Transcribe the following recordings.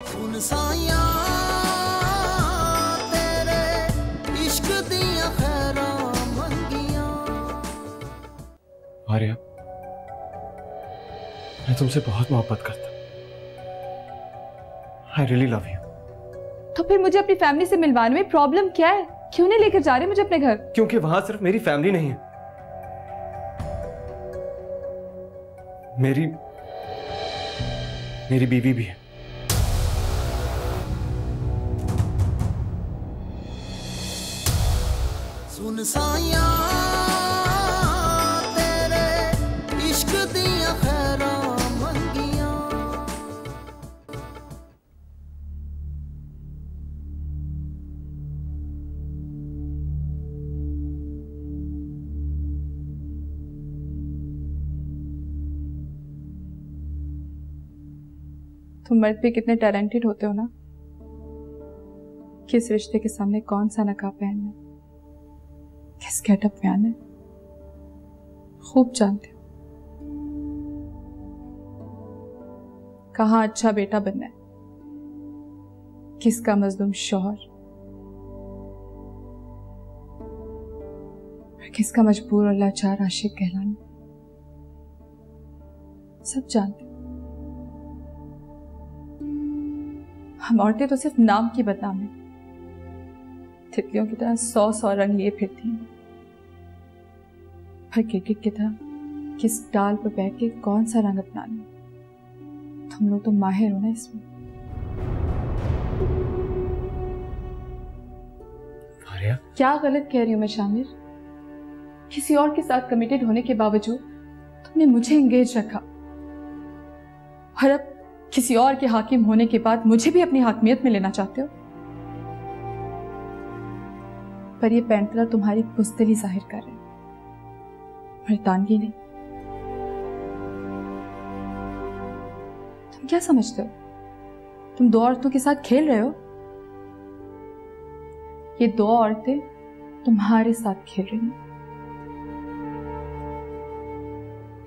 सुन साया तेरे इश्क दियां खैरां मंगियां। आर्या, मैं तुमसे बहुत मोहब्बत करता हूँ। I really love you. तो फिर मुझे अपनी फैमिली से मिलवाने में प्रॉब्लम क्या है? क्यों नहीं लेकर जा रहे मुझे अपने घर? क्योंकि वहां सिर्फ मेरी फैमिली नहीं है, मेरी बीवी भी है। सुन साया तेरे इश्क दियां खैरां मंगियां। तुम मर्द भी कितने टैलेंटेड होते हो ना, किस रिश्ते के सामने कौन सा नकाब पहनना, किस गेटअप में आना, खूब जानते हो। कहाँ अच्छा बेटा बनना है, किसका मजलूम शौहर, और किसका मजबूर और लाचार आशिक कहलाना, सब जानते हो। हम औरतें तो सिर्फ नाम की बदनाम हैं, तितलियों की तरह 100 रंग लिए फिरती हैं, पर क्रिकेट की तरह किस डाल पर बैठ के कौन सा रंग अपनाना, तुम लोग तो माहिर हो ना इसमें। आर्या, क्या गलत कह रही हूं मैं शामिर? किसी और के साथ कमिटेड होने के बावजूद तुमने मुझे एंगेज रखा, और अब किसी और के हाकिम होने के बाद मुझे भी अपनी हाकिमियत में लेना चाहते हो। पर ये पैंतरा तुम्हारी बुज़दिली जाहिर कर रहे, मर्दानगी नहीं। तुम क्या समझते हो, तुम दो औरतों के साथ खेल रहे हो? ये दो औरतें तुम्हारे साथ खेल रही हैं।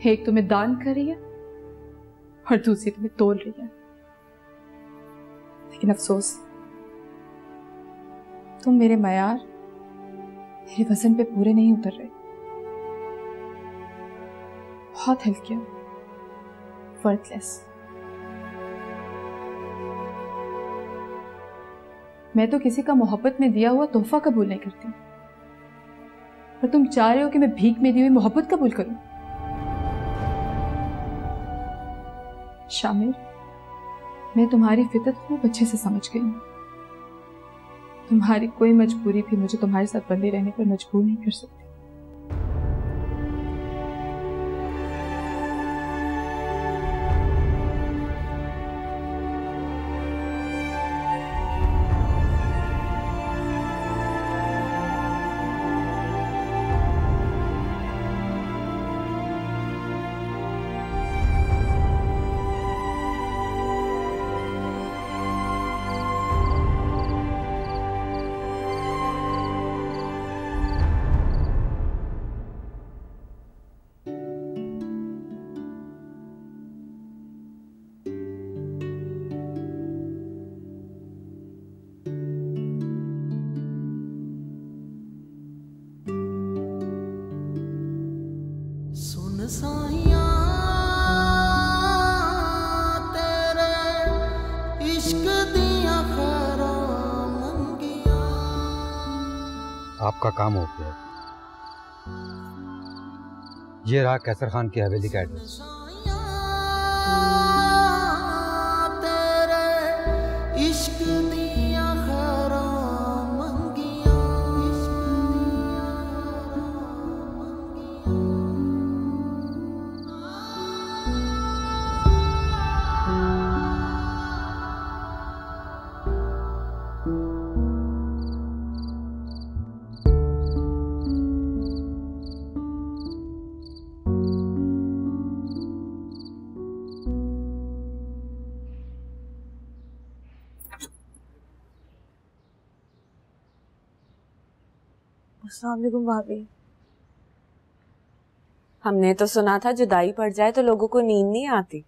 एक तुम्हें दान कर रही है और दूसरी तुम्हें तोल रही है। लेकिन अफसोस, तुम मेरे मयार, मेरे वजन पे पूरे नहीं उतर रहे। बहुत हल्के हो, वर्थलेस। मैं तो किसी का मोहब्बत में दिया हुआ तोहफा कबूल नहीं करती, पर तुम चाह रहे हो कि मैं भीख में दी हुई मोहब्बत कबूल करूं। शामिर, मैं तुम्हारी फितरत खूब अच्छे से समझ गई हूं। तुम्हारी कोई मजबूरी भी मुझे तुम्हारे साथ बंधे रहने पर मजबूर नहीं कर सकती। सुन साया तेरे इश्क दियां खैरां मंगियां। आपका काम हो गया। ये रहा कैसर खान की हवेली का एड्रेस। तेरे इश्क दियां खैरां मंगियां। अस्सलाम वालेकुम भाभी। हमने तो सुना था जुदाई पड़ जाए तो लोगों को नींद नहीं आती,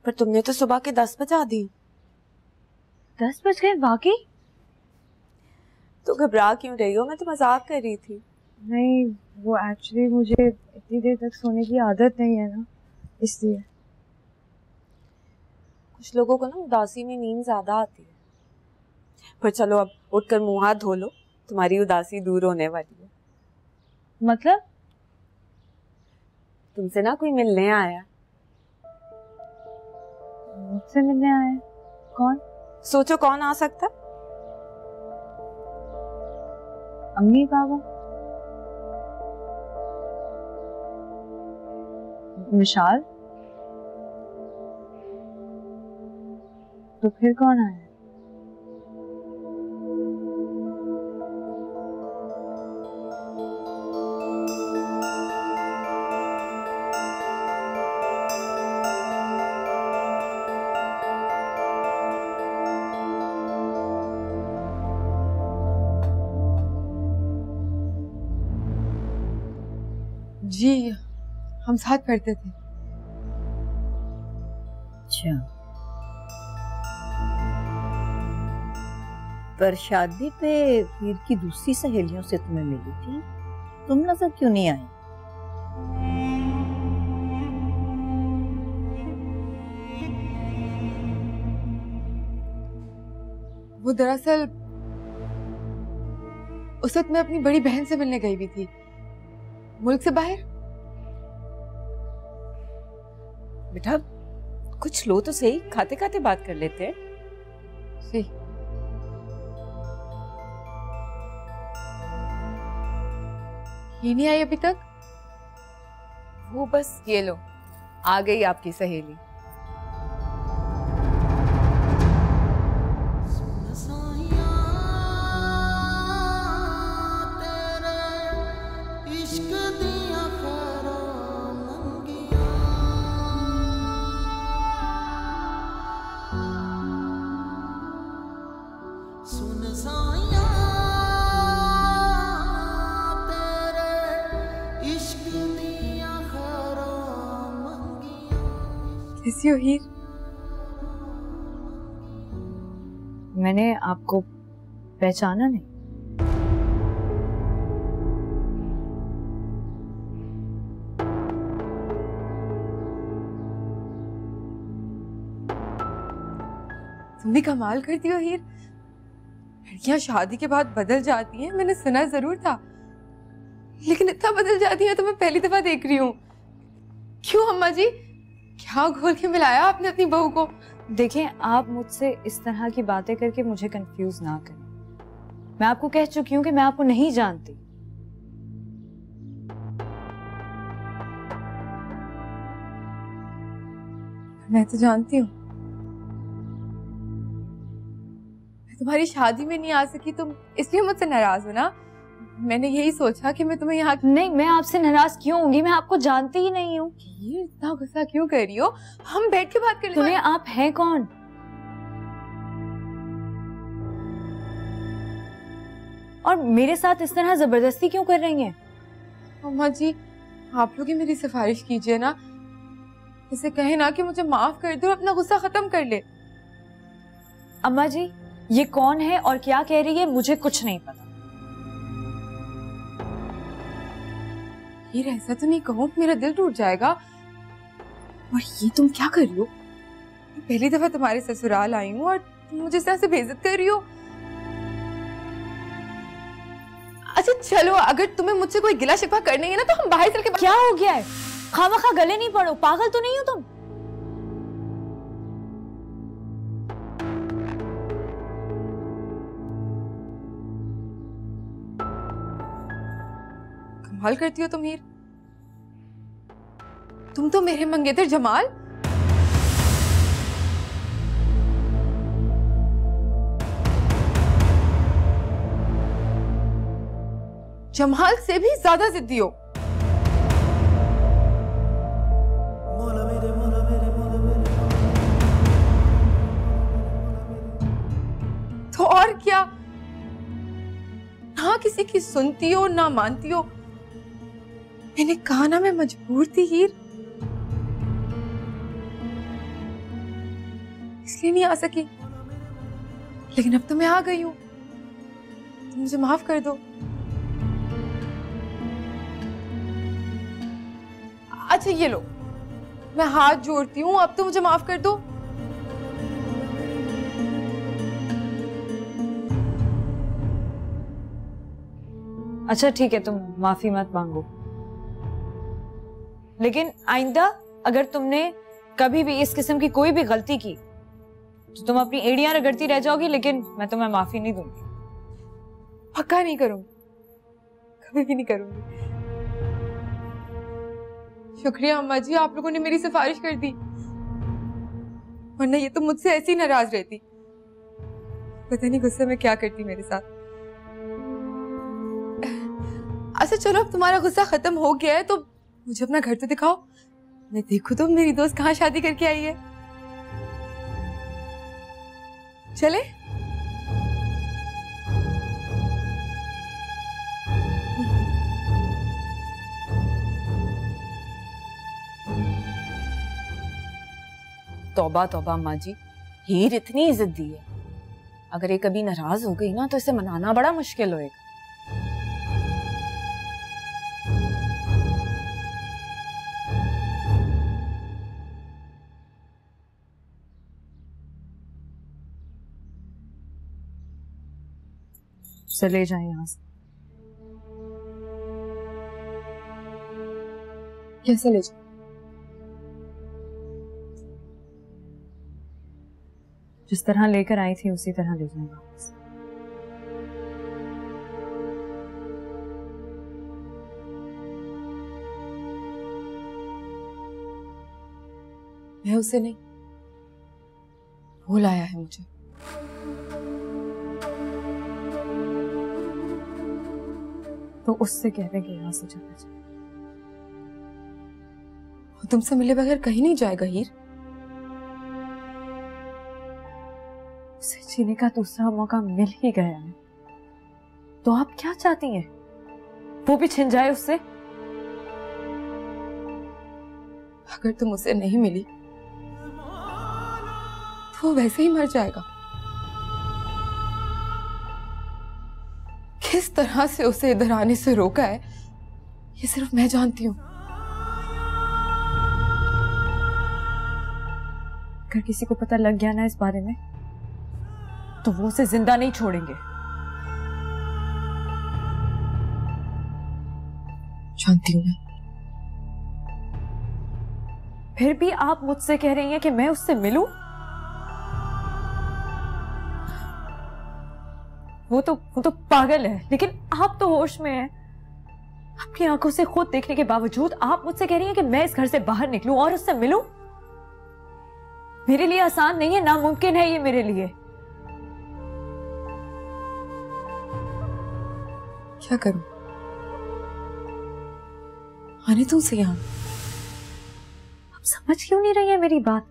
पर तुमने तो सुबह के 10 बजा दी। 10 बज गए वाकई? तो घबरा क्यों रही हो? मैं तो मजाक कर रही थी। नहीं, वो एक्चुअली मुझे इतनी देर तक सोने की आदत नहीं है ना, इसलिए। कुछ लोगों को ना उदासी में नींद ज्यादा आती है। पर चलो अब उठकर मुंह हाथ धो लो, तुम्हारी उदासी दूर होने वाली है। मतलब? तुमसे ना कोई मिलने आया। मुझसे मिलने आया? कौन? सोचो कौन आ सकता? अम्मी पापा? विशाल? तो फिर कौन आया? जी, हम साथ पढ़ते थे। अच्छा, पर शादी पे वीर की दूसरी सहेलियों से तुम्हें मिली थी, तुम नजर क्यों नहीं आई? वो दरअसल उस वक्त मैं अपनी बड़ी बहन से मिलने गई हुई थी, मुल्क से बाहर। बेटा कुछ लो तो सही, खाते खाते बात कर लेते हैं। जी। ये नहीं आई अभी तक? वो बस ये लो, आ गई आपकी सहेली। इश्क दिया खैरां मंगियां, सुन साइयां तेरे इश्क दिया खैरां मंगियां। कैसी हो हीर? मैंने आपको पहचाना नहीं। तुम भी कमाल करती हो हीर। लड़कियां शादी के बाद बदल जाती हैं, मैंने सुना जरूर था, लेकिन इतना बदल जाती हैं तो मैं पहली दफा देख रही हूँ। क्यों अम्मा जी, क्या घोल के मिलाया आपने अपनी बहू को? देखें, आप मुझसे इस तरह की बातें करके मुझे कंफ्यूज ना करें। मैं आपको कह चुकी हूँ कि मैं आपको नहीं जानती। मैं तो जानती हूँ। मैं तुम्हारी शादी में नहीं आ सकी, तुम इसलिए मुझसे नाराज हो ना। मैंने यही सोचा कि मैं तुम्हें यहाँ। नहीं, मैं आपसे नाराज क्यों होंगी? मैं आपको जानती ही नहीं हूँ। ये इतना गुस्सा क्यों कर रही हो? हम बैठ के बात कर लेते हैं। तुम्हें आप हैं कौन? और मेरे साथ इस तरह जबरदस्ती क्यों कर रही हैं? अम्मा जी, आप लोग ही मेरी सिफारिश कीजिए ना, इसे कहे ना कि मुझे माफ कर दो और अपना गुस्सा खत्म कर ले। अम्मा जी, ये कौन है और क्या कह रही है मुझे कुछ नहीं पता। हीर, ऐसा तो नहीं कहो, मेरा दिल टूट जाएगा। और ये तुम क्या कर रही हो? पहली दफा तुम्हारे ससुराल आई हूँ और तुम मुझे इस तरह से बेइज्जत कर रही हो। अच्छा चलो, अगर तुम्हें मुझसे कोई गिला शिकवा करनी है ना तो हम बाहर चल के। क्या हो गया है? खामखा गले नहीं पड़ो, पागल तो नहीं हो तुम? कमाल करती हो तुम हीर। तुम तो मेरे मंगेतर जमाल। जमाल से भी ज्यादा जिद्दी हो। तो और क्या, ना किसी की सुनती हो ना मानती हो। मैंने कहा ना, मैं मजबूर थी हीर, इसलिए नहीं आ सकी। लेकिन अब तो मैं आ गई हूँ, तो मुझे माफ कर दो। अच्छा ये लो, मैं हाथ जोड़ती हूँ, अब तो मुझे माफ कर दो। अच्छा ठीक है, तुम माफी मत मांगो, लेकिन आइंदा अगर तुमने कभी भी इस किस्म की कोई भी गलती की तो तुम अपनी एड़ियां रगड़ती रह जाओगी, लेकिन मैं तुम्हें माफी नहीं दूंगी। पक्का नहीं करूंगी, कभी भी नहीं करूंगी। शुक्रिया अम्मा जी, आप लोगों ने मेरी सिफारिश कर दी, वरना ये तो मुझसे ऐसी नाराज रहती। पता नहीं गुस्से में क्या करती मेरे साथ। अच्छा चलो, अब तुम्हारा गुस्सा खत्म हो गया है तो मुझे अपना घर तो दिखाओ, मैं देखूं तो मेरी दोस्त कहाँ शादी करके आई है। चले? तौबा तौबा अम्मा जी, हीर इतनी इज्जत दी है, अगर ये कभी नाराज हो गई ना तो इसे मनाना बड़ा मुश्किल होएगा। चले जाए यहाँ से। कैसे ले जाओ? जिस तरह लेकर आई थी उसी तरह ले जाए वापस। मैं उसे नहीं, वो लाया है मुझे। तो उससे कह दे कि यहाँ से चला जाए। वो तुमसे मिले बगैर कहीं नहीं जाएगा हीर। उसे जीने का दूसरा मौका मिल ही गया है, तो आप क्या चाहती हैं? वो भी छिन जाए उससे? अगर तुम उसे नहीं मिली तो वो वैसे ही मर जाएगा। किस तरह से उसे इधर आने से रोका है ये सिर्फ मैं जानती हूँ। अगर किसी को पता लग गया ना इस बारे में तो वो उसे जिंदा नहीं छोड़ेंगे। जानती हूँ मैं। फिर भी आप मुझसे कह रही हैं कि मैं उससे मिलूं? वो तो पागल है, लेकिन आप तो होश में हैं। आपकी आंखों से खुद देखने के बावजूद आप मुझसे कह रही हैं कि मैं इस घर से बाहर निकलूं और उससे मिलूं? मेरे लिए आसान नहीं है, नामुमकिन है ये मेरे लिए। क्या करूं? आने तुमसे यहां। आप समझ क्यों नहीं रही है मेरी बात?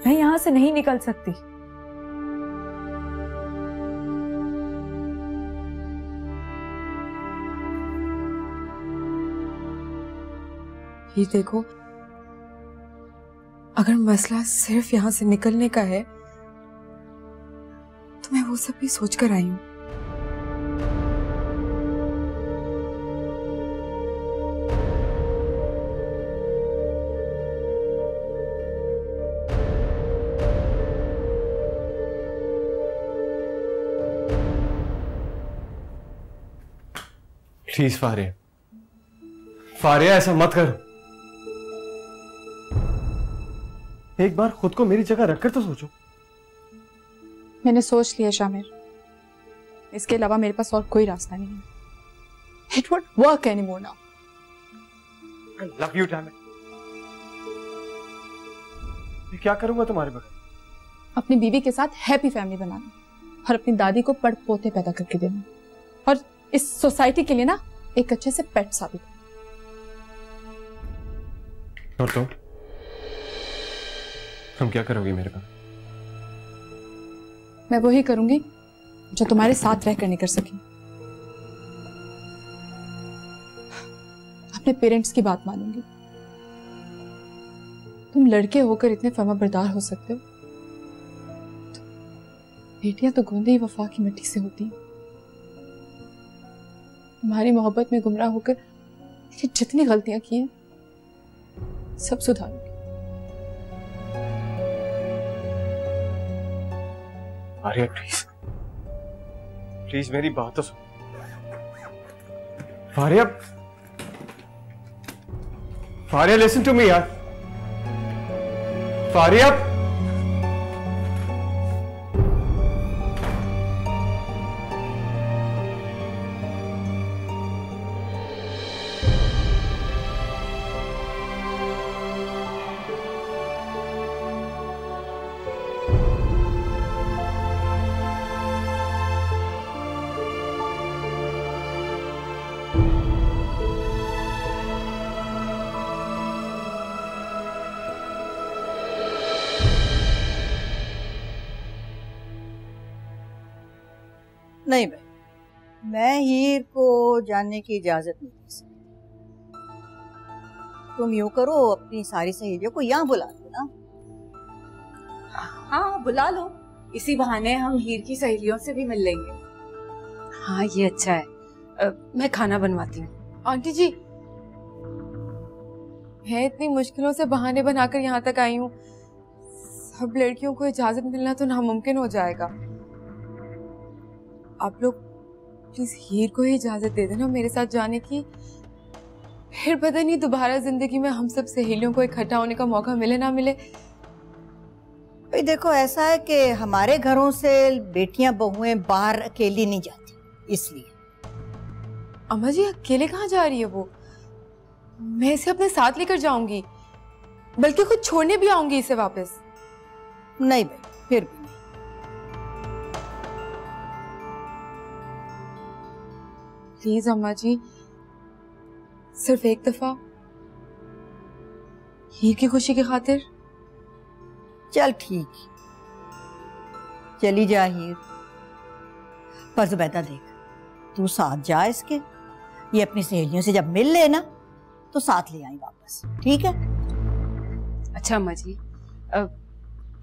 मैं यहां से नहीं निकल सकती। ये देखो, अगर मसला सिर्फ यहां से निकलने का है तो मैं वो सब भी सोच कर आई हूं। प्लीज फारिया, फारिया ऐसा मत करो। एक बार खुद को मेरी जगह रखकर तो सोचो। मैंने सोच लिया शामिर, इसके अलावा मेरे पास और कोई रास्ता नहीं है। It won't work anymore now. I love you, damn it. मैं क्या करूंगा तुम्हारे बगैर? अपनी बीवी के साथ हैप्पी फैमिली बनाना और अपनी दादी को पड़ पोते पैदा करके देना, और इस सोसाइटी के लिए ना एक अच्छे से पेट साबित। और तुम क्या करोगी मेरे पास? मैं वही करूंगी जो तुम्हारे साथ रहकर नहीं कर सकी। अपने पेरेंट्स की बात मानूंगी। तुम लड़के होकर इतने फर्माबरदार हो सकते हो, बेटियां तो गूंदे ही वफा की मिट्टी से होती हैं। तुम्हारी मोहब्बत में गुमराह होकर मैंने जितनी गलतियां की हैं सब सुधारूंगी। फारिया प्लीज प्लीज मेरी बात तो सुन। Faria Faria listen to me यार। फारिया नहीं भाई, मैं हीर को जानने की इजाजत नहीं दे सकती। तुम यूं करो, अपनी सारी सहेलियों को यहाँ बुला लो ना। हाँ बुला लो, इसी बहाने हम हीर की सहेलियों से भी मिल लेंगे। हाँ ये अच्छा है। मैं खाना बनवाती हूँ। आंटी जी, मैं इतनी मुश्किलों से बहाने बनाकर यहाँ तक आई हूँ, सब लड़कियों को इजाजत मिलना तो नामुमकिन हो जाएगा। आप लोग प्लीज हीर को ही इजाजत दे देना मेरे साथ जाने की। फिर पता नहीं दोबारा जिंदगी में हम सब सहेलियों को इकट्ठा होने का मौका मिले ना मिले। भाई देखो, ऐसा है कि हमारे घरों से बेटियां बहुएं बाहर अकेली नहीं जाती, इसलिए। अम्मा जी अकेले कहाँ जा रही है वो? मैं इसे अपने साथ लेकर जाऊंगी, बल्कि खुद छोड़ने भी आऊंगी इसे वापस। नहीं भाई, फिर भी नहीं। प्लीज अम्मा जी, सिर्फ एक दफा हीर की खुशी की खातिर। चल ठीक, चली जा हीर। पर जुबैदा देख, तू साथ जा इसके। ये अपनी सहेलियों से जब मिल ले ना तो साथ ले आई वापस, ठीक है? अच्छा अम्मा जी,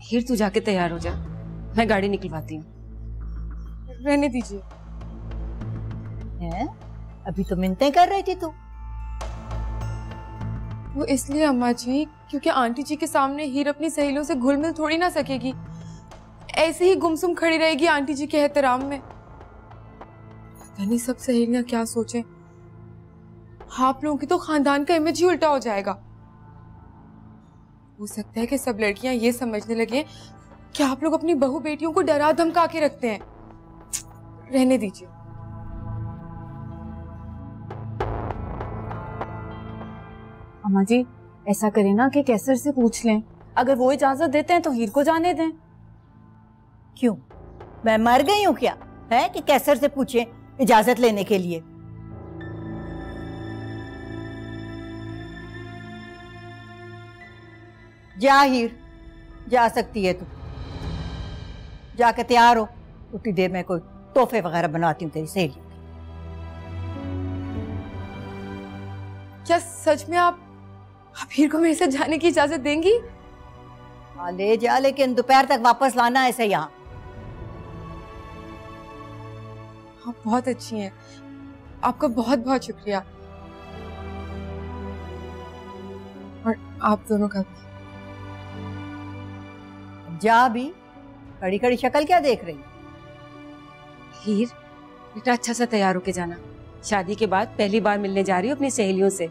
हीर तू जाके तैयार हो जा, मैं गाड़ी निकलवाती हूँ। रहने दीजिए। हैं? अभी तो मिन्नतें कर रही थी तू। वो इसलिए अम्मा जी क्योंकि आंटी जी के सामने हीर अपनी सहेलियों से घुल मिल थोड़ी ना सकेगी, ऐसे ही गुमसुम खड़ी रहेगी आंटी जी के एहतराम में। पता नहीं सब सहेलियां क्या सोचें। आप लोगों की तो खानदान का इमेज ही उल्टा हो जाएगा। हो सकता है कि सब लड़कियां ये समझने लगे कि आप लोग अपनी बहू बेटियों को डरा धमका के रखते हैं। रहने दीजिए। अम्मा जी ऐसा करें ना कि कैसर से पूछ लें, अगर वो इजाजत देते हैं तो हीर को जाने दें। क्यों, मैं मर गई हूं क्या है कि कैसर से पूछे इजाजत लेने के लिए? जा हीर, जा सकती है तू। जाके तैयार हो, उतनी देर में कोई तोहफे वगैरह बनवाती हूँ तेरी सहेलियों के। क्या सच में आप हीर को मेरे साथ जाने की इजाजत देंगी? हाँ ले जा, लेकिन दोपहर तक वापस लाना ऐसे यहाँ। आप बहुत अच्छी हैं, आपका बहुत बहुत शुक्रिया। और आप दोनों का भी। जा भी, खड़ी खड़ी शक्ल क्या देख रही? हीर बेटा अच्छा सा तैयार होके जाना, शादी के बाद पहली बार मिलने जा रही हूँ अपनी सहेलियों से।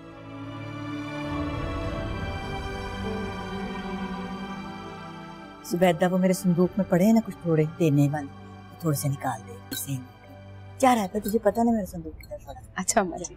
जुबैदा, वो मेरे संदूक में पड़े हैं ना कुछ थोड़े देने वाले, थोड़े से निकाल दे। क्या रहता है तुझे पता नहीं मेरे संदूक किधर पड़ा? अच्छा अम्मा जी।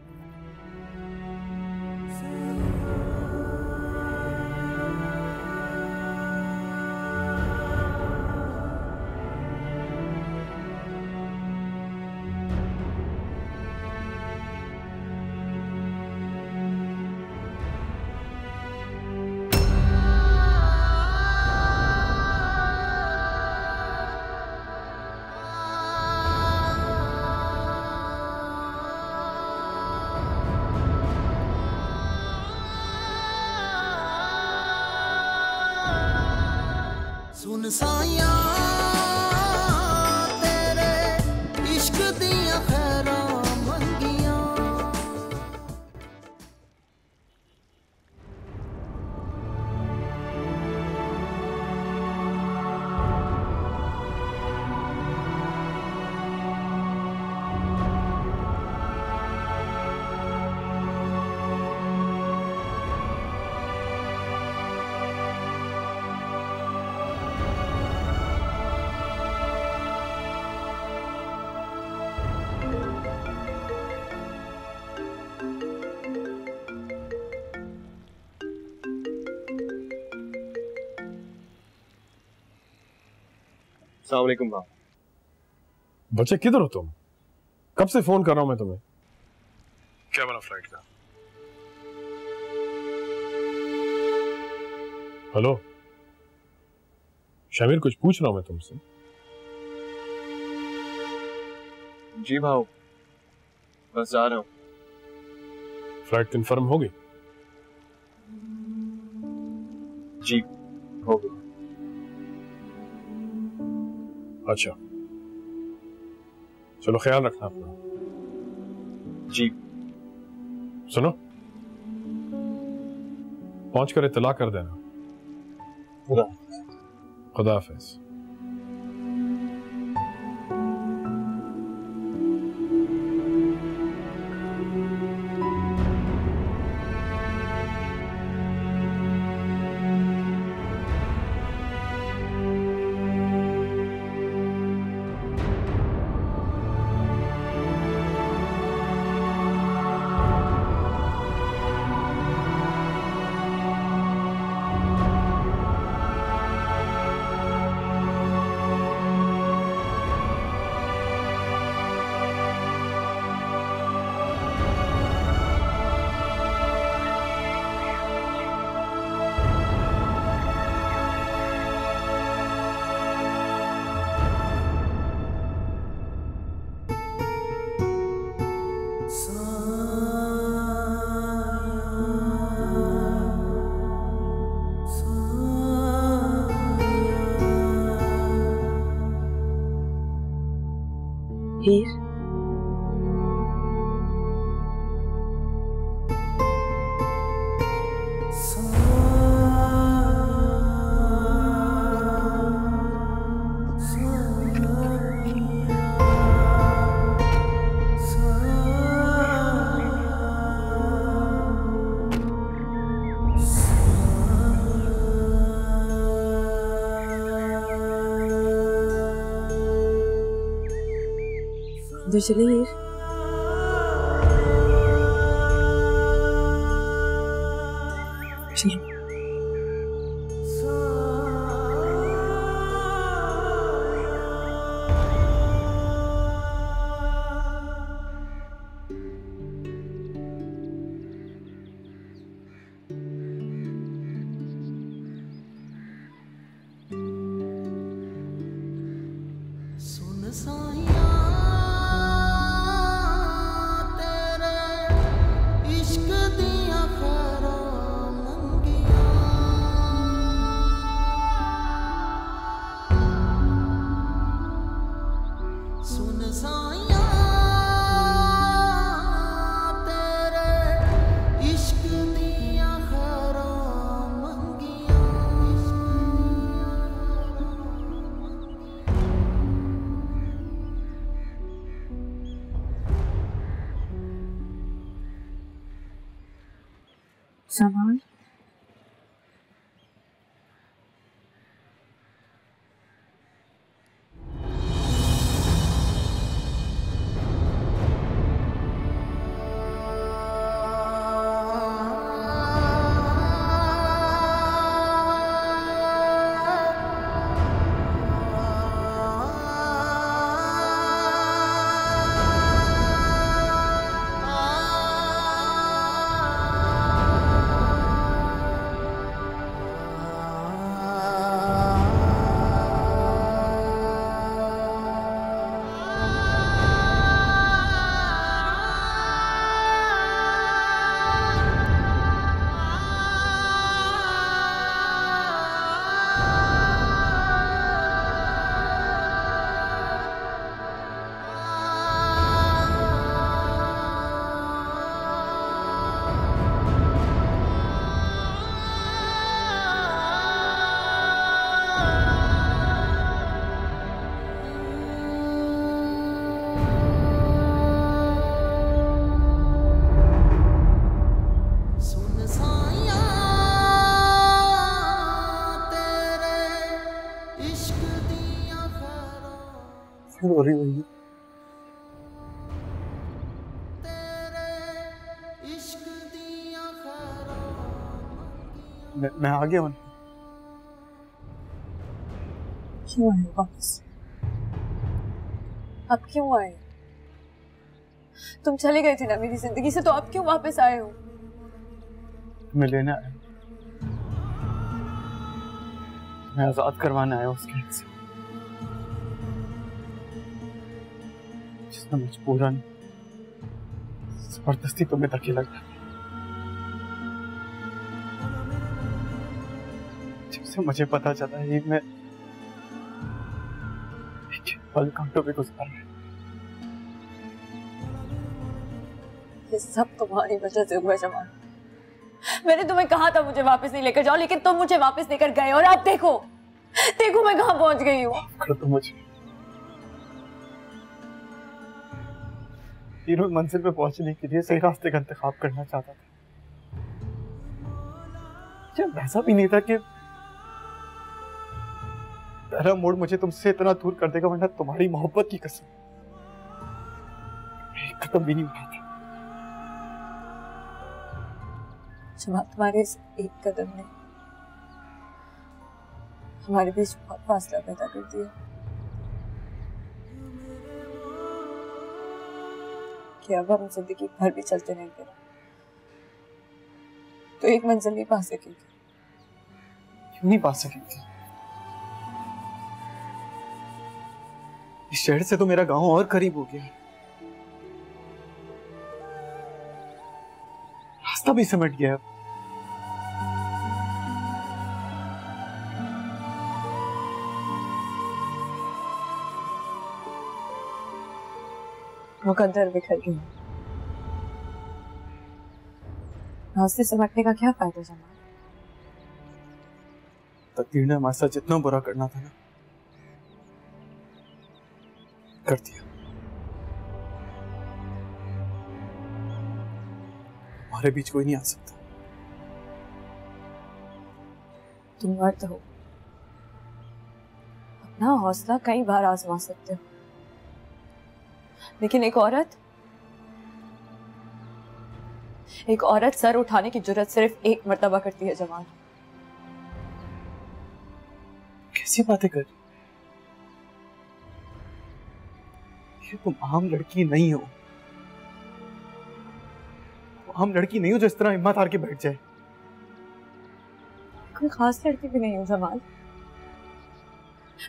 सुन साया अस्सलाम वालेकुम बाप। बच्चे किधर हो तुम? कब से फोन कर रहा हूं मैं तुम्हें। क्या बना फ्लाइट का? हेलो शामिर, कुछ पूछ रहा हूं मैं तुमसे। जी भाऊ, बस जा रहा हूँ। फ्लाइट कंफर्म हो गई? जी हो गई। अच्छा चलो, ख्याल रखना अपना। जी। सुनो, पहुंच कर इत्तला कर देना। खुदा हाफिज। हीर, इधर चले हीर। चलो। सुन साया तेरे इश्क दिया खैरां मंगियां, सुन साया तेरे इश्क दिया खैरां मंगियां, सामान सुन साया तेरे इश्क दिया खैरां तेरे इश्क दिया खैरां मैं आ गया हूँ। क्यों आए वापस? अब क्यों आए? तुम चले गए थे ना मेरी जिंदगी से, तो अब क्यों वापस आए हो? मैं लेने आया, मैं आजाद करवाने आया उस कैद से जिसने मजबूरन जबरदस्ती तुम्हें धकेला गया, जिससे मुझे पता चला ये मैं पल कांटों पे गुजार रहा। ये सब तुम्हारी वजह से हुआ जमाल। मैंने तुम्हें कहा था मुझे वापस नहीं लेकर जाओ, लेकिन तुम मुझे वापस लेकर गए, और अब देखो देखो मैं कहां पहुंच गई हूँ। करो तो मुझे तीनों मंजिल पे पहुंचने के लिए सही रास्ते का इंतखाब करना चाहता था। जब ऐसा भी नहीं था कि पहला मोड़ मुझे तुमसे इतना दूर कर देगा, वरना तुम्हारी मोहब्बत की कसम एक कदम भी नहीं उठाता। जमाल, तुम्हारे इस एक कदम ने हमारे बीच बहुत फासला पैदा कर दिया कि अब हम जिंदगी भर भी चलते रहेंगे तो एक मंजिल नहीं पा सकेंगे। क्यों नहीं पा सकेंगे? इस शहर से तो मेरा गांव और करीब हो गया है, रास्ता भी सिमट गया है। मुकद्दर बिखर गई, रास्ते सिमटने का क्या फायदा जमाल? तकदीर ने हमारे साथ जितना बुरा करना था ना, कर दिया। हमारे बीच कोई नहीं आ सकता। तुम मर्द हो, अपना हौसला कई बार आजमा सकते हो, लेकिन एक औरत सर उठाने की जुर्रत सिर्फ एक मर्तबा करती है जमाल। कैसी बातें कर रही? तुम आम लड़की नहीं हो, आम लड़की नहीं हो जो इस तरह हिम्मत हार के बैठ जाए। कोई खास लड़की भी नहीं हूं जमाल,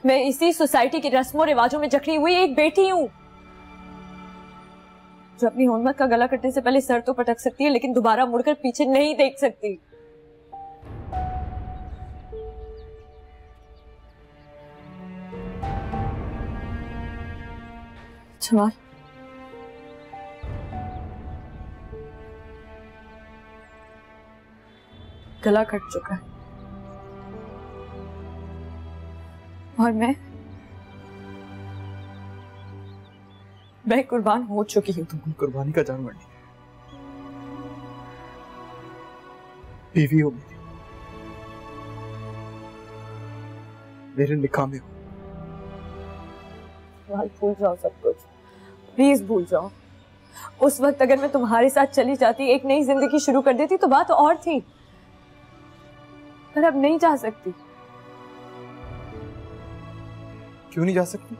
मैं इसी सोसाइटी के रस्मों रिवाजों में जकड़ी हुई एक बेटी हूं जो अपनी हुर्मत का गला कटने से पहले सर तो पटक सकती है, लेकिन दोबारा मुड़कर पीछे नहीं देख सकती। जमाल, गला कट चुका है और मैं कुर्बान हो चुकी हूँ। तुम कुर्बानी का जानवर नहीं, बीवी हो मेरी, मेरे निकाह में हो। भूल जाओ सब कुछ, प्लीज भूल जाओ। उस वक्त अगर मैं तुम्हारे साथ चली जाती, एक नई जिंदगी शुरू कर देती तो बात और थी, पर अब नहीं जा सकती। क्यों नहीं जा सकती?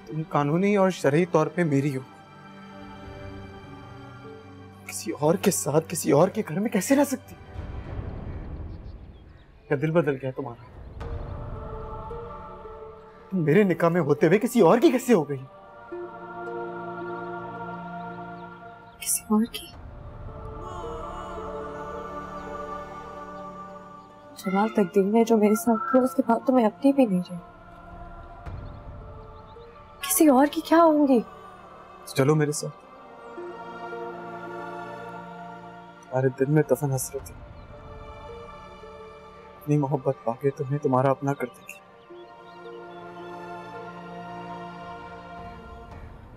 तुम कानूनी और शरई तौर पे मेरी हो, किसी और के साथ किसी और के घर में कैसे रह सकती? क्या दिल बदल गया तुम्हारा? तुम मेरे निकाह में होते हुए किसी और की कैसे हो गई? किसी और की? जमाल, तकदीर ने जो मेरे साथ किया उसके बाद तो मैं अपनी भी नहीं रही, किसी और की क्या होंगी? चलो मेरे साथ, तुम्हारे दिल में दफन हसरत है, अपनी मोहब्बत पाके तुम्हें तुम्हारा अपना कर देगी।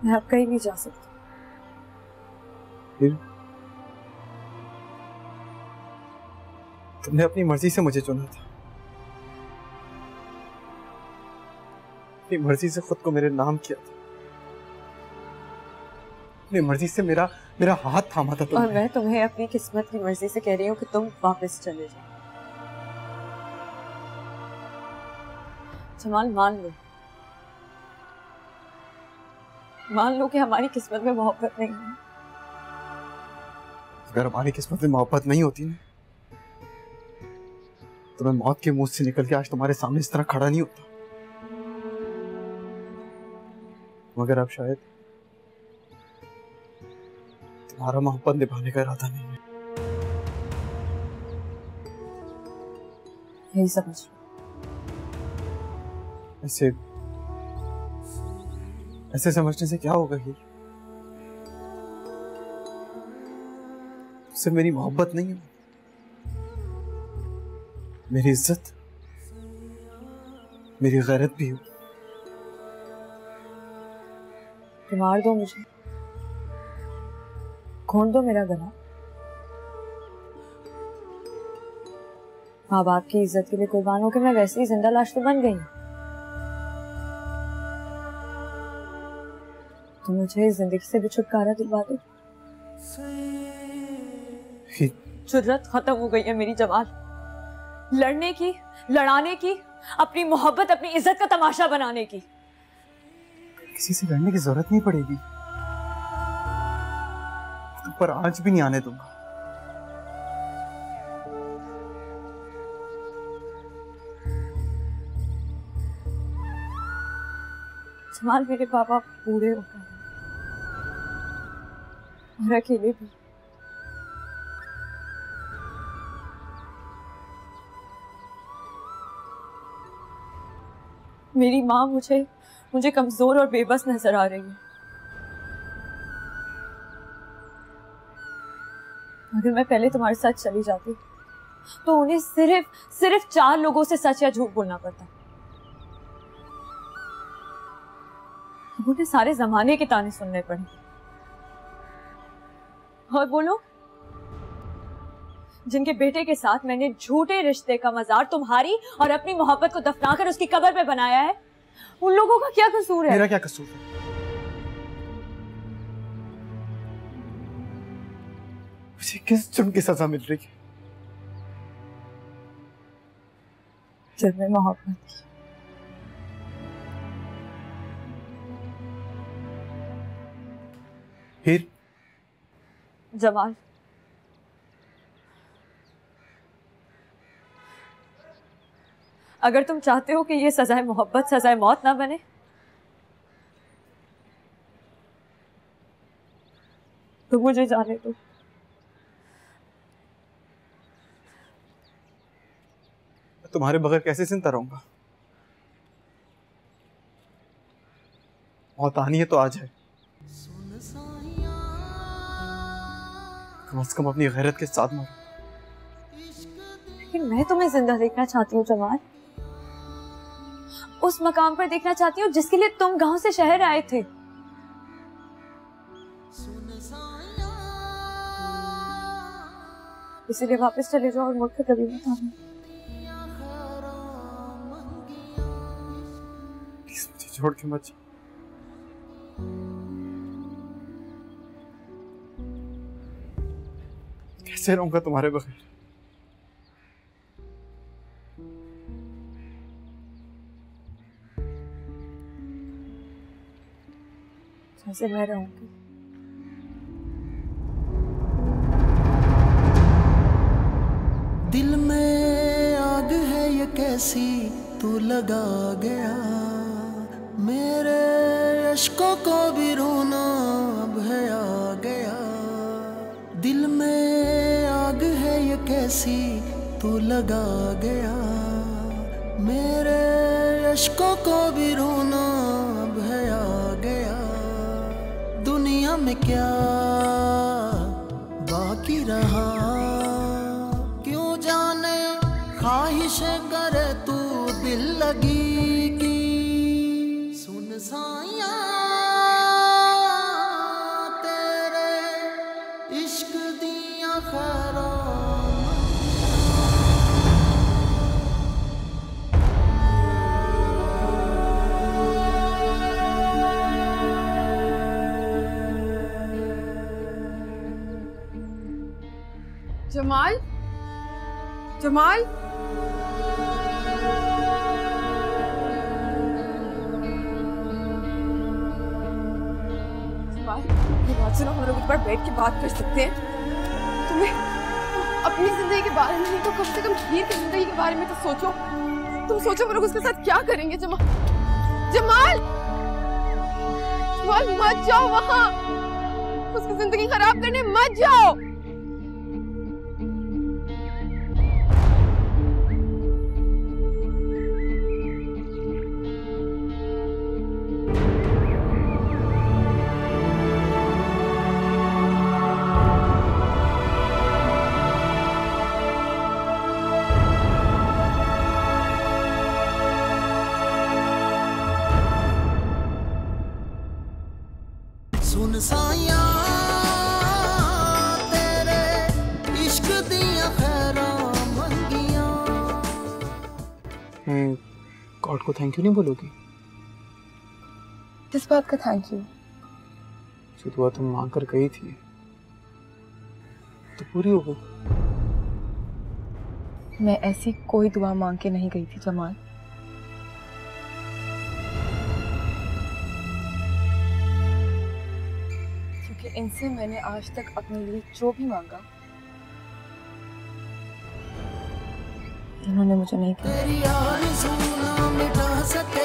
मैं अब कहीं नहीं जा सकती। फिर तुमने अपनी मर्जी से मुझे चुना था, अपनी मर्जी से खुद को मेरे नाम किया था, अपनी मर्जी से मेरा हाथ थामा था तुमने। और मैं तुम्हें अपनी किस्मत की मर्जी से कह रही हूँ कि तुम वापस चले जाओ। जमाल मान लो कि हमारी किस्मत में मोहब्बत नहीं है। अगर हमारी किस्मत में मोहब्बत नहीं होती ना, तो मैं मौत के मुंह से निकल के आज तुम्हारे सामने इस तरह खड़ा नहीं होता। मगर अब शायद तुम्हारा मोहब्बत निभाने का इरादा नहीं है। यही समझ लो। ऐसे समझने से क्या होगा हीर? सिर्फ मेरी मोहब्बत नहीं है, मेरी इज्जत, मेरी गैरत भी हो। मार दो मुझे, खोल दो मेरा गला। माँ बाप की इज्जत के लिए कुर्बान होकर मैं वैसे ही जिंदा लाश तो बन गई। तो मुझे इस जिंदगी से भी छुटकारा दिलवा दो। जुर्रत खत्म हो गई है मेरी जमाल, लड़ने की, लड़ाने की, अपनी मोहब्बत, अपनी इज्जत का तमाशा बनाने की। किसी से लड़ने की जरूरत नहीं पड़ेगी, तुम पर आज भी नहीं आने दूंगा। जमाल, मेरे पापा बूढ़े हो गए और अकेले भी। मेरी माँ मुझे कमजोर और बेबस नजर आ रही है। अगर मैं पहले तुम्हारे साथ चली जाती तो उन्हें सिर्फ 4 लोगों से सच या झूठ बोलना पड़ता। उन्हें सारे जमाने के ताने सुनने पड़े। और बोलो, जिनके बेटे के साथ मैंने झूठे रिश्ते का मजार तुम्हारी और अपनी मोहब्बत को दफनाकर उसकी कब्र पे बनाया है, उन लोगों का क्या कसूर है? मेरा क्या कसूर है? मुझे किस जुर्म की सजा मिल रही है? जुर्म मोहब्बत की। हीर, जमाल, अगर तुम चाहते हो कि ये सजाए मोहब्बत सजाए मौत ना बने, तो मुझे जाने दो। तुम्हारे बगैर कैसे जिंदा रहूंगा? मौत आनी है तो आ जाए, कम से कम अपनी गैरत के साथ मरो। लेकिन मैं तुम्हें जिंदा देखना चाहती हूँ जमाल, उस मकाम पर देखना चाहती हूँ जिसके लिए तुम गांव से शहर आए थे। इसीलिए वापस चले जाओ और मुड़कर कभी मत आना। मुझे छोड़ के मत जाओ। कैसे रहूंगा तुम्हारे बगैर? जैसे मैं रहूंगी। दिल में आग है ये कैसी तू लगा गया, मेरे अश्कों को भी रोना अब है आ गया। दिल में आग है ये कैसी तू लगा गया, मेरे अश्कों को भी रोना अब है आ गया। दुनिया में क्या बाकी रहा, क्यों जाने ख्वाहिश करे तू दिल लगी की। सुन साया तेरे इश्क दिया खैरा, जमाल, जमाल, सुनो, हम लोग एक बार बैठ के बात कर सकते हैं? तुम्हें अपनी जिंदगी के बारे में नहीं तो कम से कम हीर की जिंदगी के बारे में तो सोचो। तुम सोचो वो लोग उसके साथ क्या करेंगे। जमाल मत जाओ वहां, उसकी जिंदगी खराब करने मत जाओ। सुन साया तेरे इश्क दिया खैरा मंगिया। गॉड को थैंक यू नहीं बोलोगी? किस बात का थैंक यू? जो दुआ तुम मांग कर गई थी तो पूरी हो गई। मैं ऐसी कोई दुआ मांग के नहीं गई थी जमाल। क्योंकि इनसे मैंने आज तक अपने लिए जो भी मांगा इन्होंने मुझे नहीं दिया। तेरी आरज़ू ना मिटा सके